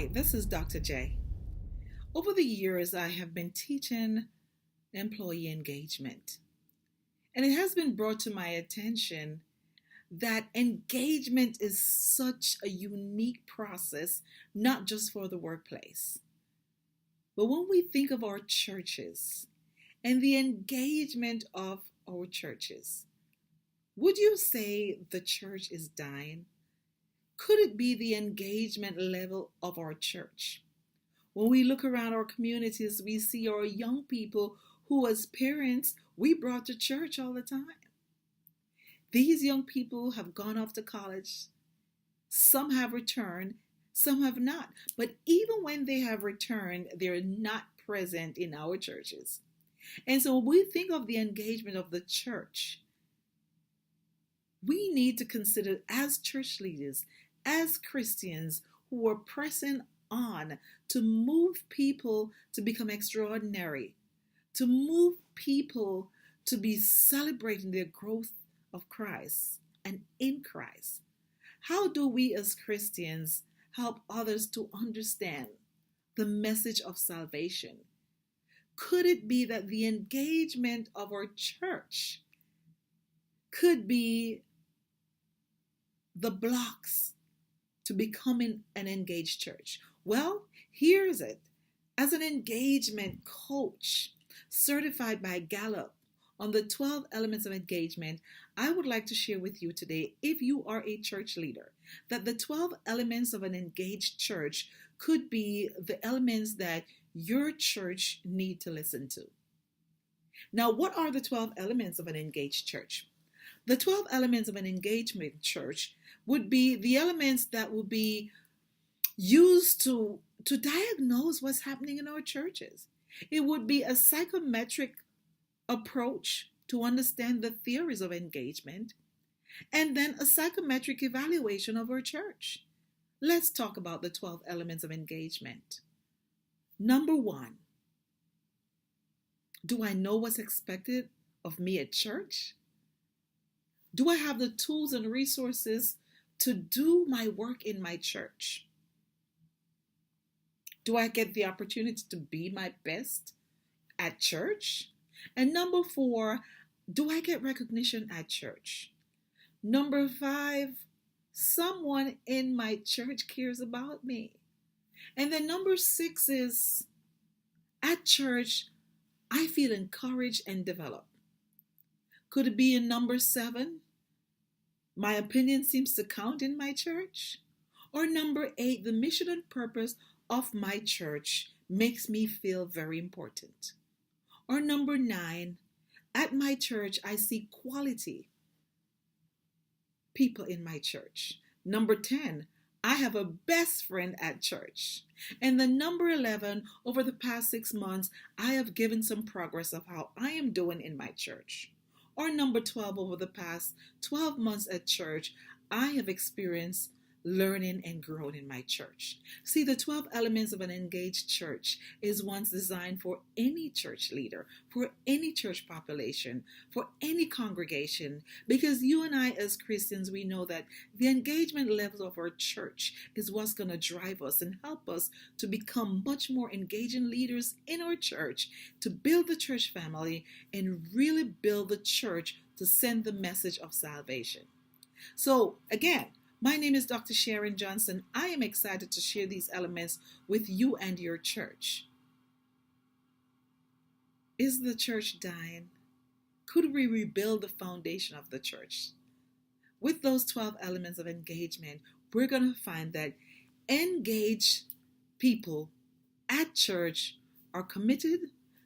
Hi, this is Dr. J. Over the years, I have been teaching employee engagement, and it has been brought to my attention that engagement is such a unique process, not just for the workplace. But when we think of our churches and the engagement of our churches, would you say the church is dying? Could it be the engagement level of our church? When we look around our communities, we see our young people who, as parents, we brought to church all the time. These young people have gone off to college. Some have returned, some have not. But even when they have returned, they're not present in our churches. And so when we think of the engagement of the church, we need to consider as church leaders, as Christians who are pressing on to move people to become extraordinary, to move people to be celebrating their growth of Christ and in Christ. How do we as Christians help others to understand the message of salvation? Could it be that the engagement of our church could be the blocks to becoming an engaged church? Well, here's it. As an engagement coach certified by Gallup on the 12 elements of engagement, I would like to share with you today, if you are a church leader, that the 12 elements of an engaged church could be the elements that your church need to listen to. Now, what are the 12 elements of an engaged church? The 12 elements of an engagement church would be the elements that will be used to diagnose what's happening in our churches. It would be a psychometric approach to understand the theories of engagement, and then a psychometric evaluation of our church. Let's talk about the 12 elements of engagement. Number one, do I know what's expected of me at church? Do I have the tools and resources to do my work in my church? Do I get the opportunity to be my best at church? And number four, do I get recognition at church? Number five, someone in my church cares about me. And then number six is, at church, I feel encouraged and developed. Could it be in number seven, my opinion seems to count in my church? Or number eight, the mission and purpose of my church makes me feel very important. Or number nine, at my church, I see quality people in my church. Number 10, I have a best friend at church. And then number 11, over the past 6 months, I have given some progress of how I am doing in my church. Or number 12, over the past 12 months at church, I have experienced learning and growing in my church. See, the 12 elements of an engaged church is once designed for any church leader, for any church population, for any congregation, because you and I as Christians, we know that the engagement levels of our church is what's going to drive us and help us to become much more engaging leaders in our church, to build the church family and really build the church to send the message of salvation. So again, my name is Dr. Sharon Johnson. I am excited to share these elements with you and your church. Is the church dying? Could we rebuild the foundation of the church? With those 12 elements of engagement, we're going to find that engaged people at church are committed,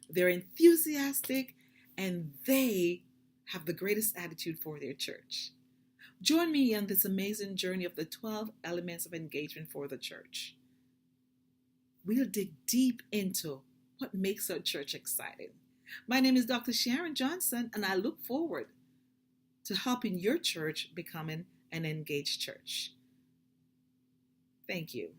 they're enthusiastic, and they have the greatest attitude for their church. Join me on this amazing journey of the 12 elements of engagement for the church. We'll dig deep into what makes our church exciting. My name is Dr. Sharon Johnson, and I look forward to helping your church becoming an engaged church. Thank you.